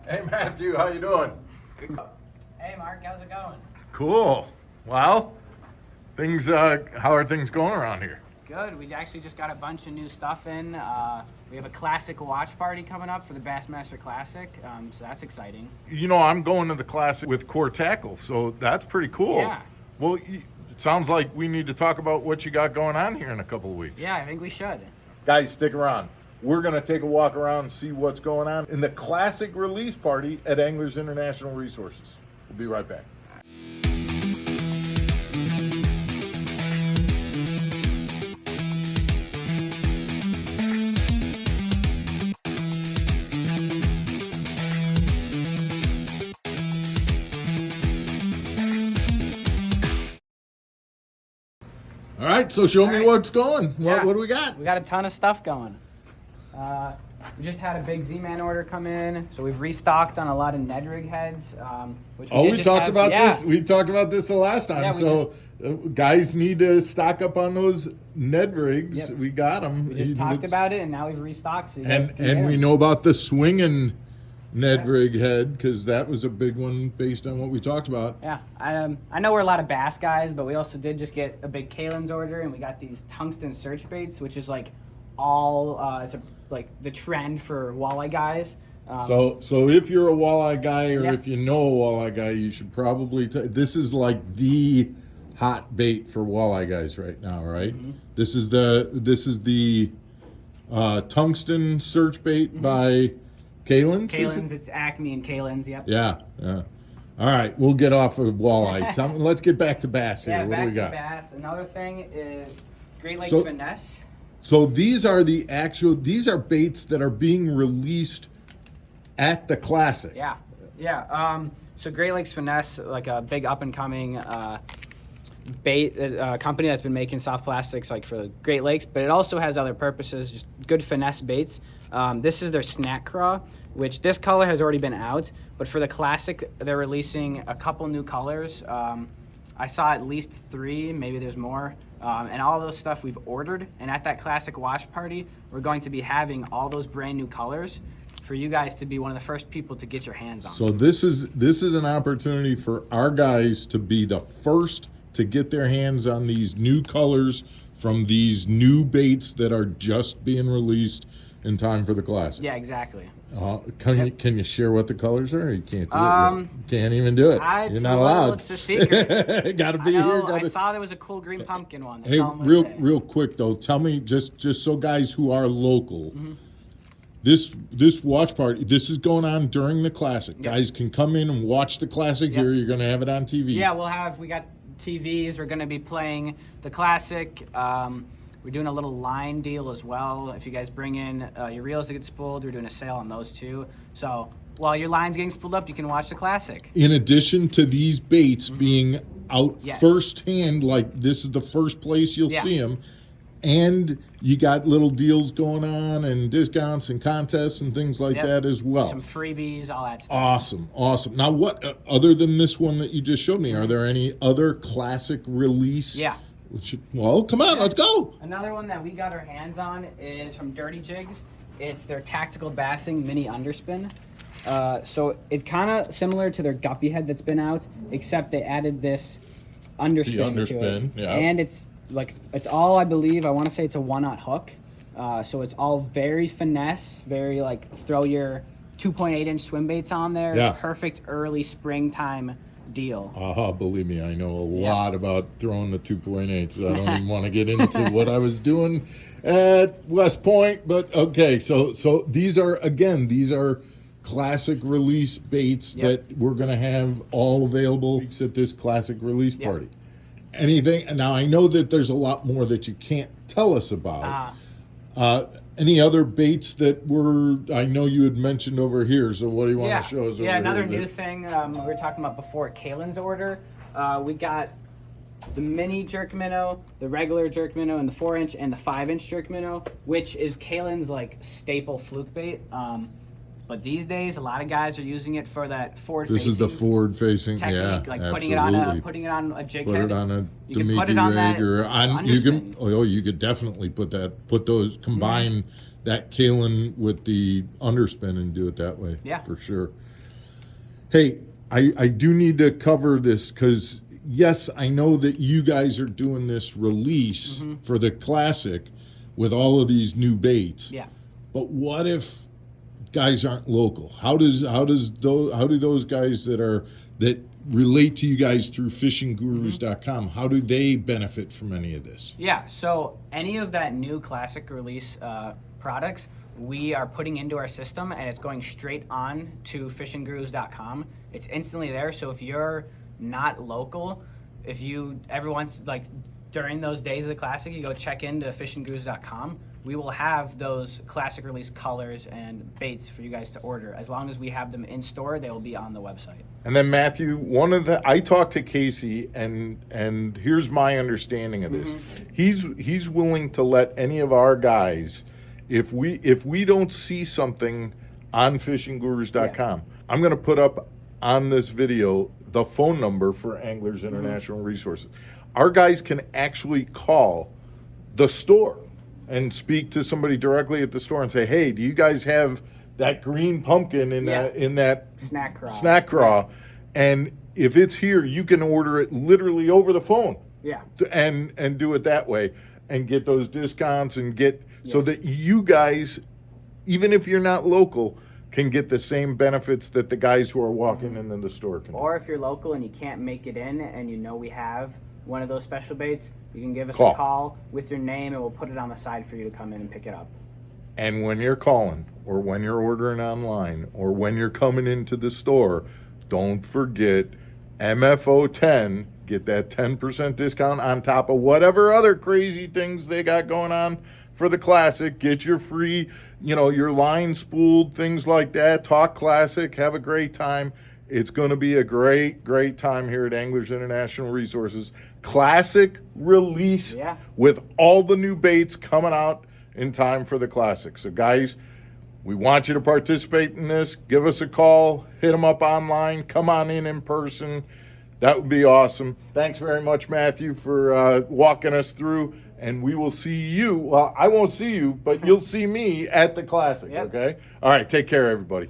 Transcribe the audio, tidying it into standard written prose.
Hey Matthew, how you doing? Hey Mark, how's it going? Cool. Well, things. How are things going around here? Good. We actually just got a bunch of new stuff in. We have a classic watch party coming up for the Bassmaster Classic, so that's exciting. You know, I'm going to the Classic with Core Tackle, so that's pretty cool. Yeah. Well, it sounds like we need to talk about what you got going on here in a couple of weeks. Yeah, I think we should. Guys, stick around. We're going to take a walk around and see what's going on in the Classic release party at Anglers International Resources. We'll be right back. All right, so show me what's going. What do we got? We got a ton of stuff going. We just had a big Z-Man order come in, so we've restocked on a lot of Ned rig heads. Which we talked about this. We talked about this the last time. Yeah, guys need to stock up on those Ned rigs. Yep. We got them. We just talked about it, and now we've restocked. So and we know about the swinging Ned rig head because that was a big one based on what we talked about. Yeah, I know we're a lot of bass guys, but we also did just get a big Kalen's order, and we got these tungsten search baits, which is like like the trend for walleye guys. So if you're a walleye guy or if you know a walleye guy, you should probably this is like the hot bait for walleye guys right now, right? Mm-hmm. This is the tungsten search bait by Kalen's. Kalen's, it's Acme and Kalen's, yep. Yeah. All right, we'll get off of walleye. Let's get back to bass here. What do we got? Bass. Another thing is Great Lakes Finesse. So these are baits that are being released at the Classic. Yeah. So Great Lakes Finesse, like a big up and coming bait company that's been making soft plastics like for the Great Lakes, but it also has other purposes, just good finesse baits. This is their snack craw, which this color has already been out, but for the Classic, they're releasing a couple new colors. I saw at least 3, maybe there's more. And all those stuff we've ordered. And at that Classic watch party, we're going to be having all those brand new colors for you guys to be one of the first people to get your hands on. So this is an opportunity for our guys to be the first to get their hands on these new colors from these new baits that are just being released in time for the Classic. Yeah, exactly. Can you share what the colors are? You can't do it. You can't even do it. You're not allowed. It's a secret. Got to be here. I saw there was a cool green pumpkin one. That's hey, all I'm gonna say. real quick though, tell me just so guys who are local. Mm-hmm. This watch party, this is going on during the Classic. Yep. Guys can come in and watch the Classic here. You're going to have it on TV. Yeah, we got TVs. We're going to be playing the Classic. We're doing a little line deal as well. If you guys bring in your reels to get spooled, we're doing a sale on those too. So while your line's getting spooled up, you can watch the Classic. In addition to these baits being out firsthand, like this is the first place you'll see them, and you got little deals going on and discounts and contests and things like that as well. Some freebies, all that stuff. Awesome. Now, what other than this one that you just showed me, are there any other Classic release? Yeah. Well, come on, let's go. Another one that we got our hands on is from Dirty Jigs. It's their tactical bassing mini underspin. So it's kind of similar to their guppy head that's been out, except they added this underspin to it. Yeah. And it's all, I believe, I want to say it's a 1/0 hook. So it's all very finesse, very like throw your 2.8-inch swim baits on there. Yeah. Perfect early springtime deal. Believe me, I know a lot about throwing the 2.8, so I don't even want to get into what I was doing at West Point, but okay, so these are Classic release baits that we're going to have all available at this Classic release party. Anything, now I know that there's a lot more that you can't tell us about. Any other baits that I know you had mentioned over here, so what do you want to show us over here? Yeah, another new thing we were talking about before, Kalen's order. We got the mini jerk minnow, the regular jerk minnow, and the 4-inch and the 5-inch jerk minnow, which is Kalen's like staple fluke bait. But these days, a lot of guys are using it for that forward-facing. This is the forward-facing technique, like absolutely. putting it on a jig put head. Put it on a Demiki rig, or on. You could definitely put those combine that Kalen with the underspin and do it that way. Yeah, for sure. Hey, I do need to cover this because, yes, I know that you guys are doing this release for the Classic with all of these new baits. Yeah. But what if guys aren't local? How do those guys that relate to you guys through fishinggurus.com, how do they benefit from any of this? Yeah, so any of that new Classic release products, we are putting into our system, and it's going straight on to fishinggurus.com. It's instantly there, so if you're not local, if you ever once, like during those days of the Classic, you go check into fishinggurus.com, we will have those Classic release colors and baits for you guys to order. As long as we have them in store, they will be on the website. And then Matthew, I talked to Casey, and here's my understanding of this. He's willing to let any of our guys, if we don't see something on fishinggurus.com, I'm going to put up on this video the phone number for Anglers International Resources. Our guys can actually call the store and speak to somebody directly at the store and say, "Hey, do you guys have that green pumpkin in that snack craw?" And if it's here, you can order it literally over the phone. Yeah. And do it that way and get those discounts and get so that you guys, even if you're not local, can get the same benefits that the guys who are walking into the store can. Or if you're local and you can't make it in and you know we have one of those special baits, you can give us Call. a call with your name and we'll put it on the side for you to come in and pick it up. And when you're calling or when you're ordering online or when you're coming into the store, don't forget MFO10, get that 10% discount on top of whatever other crazy things they got going on for the Classic. Get your free, your line spooled, things like that. Talk Classic, have a great time. It's going to be a great, great time here at Anglers International Resources. Classic release with all the new baits coming out in time for the Classic. So guys, we want you to participate in this. Give us a call, hit them up online, come on in person. That would be awesome. Thanks very much, Matthew, for walking us through, and we will see you. Well, I won't see you, but you'll see me at the Classic, okay? All right, take care, everybody.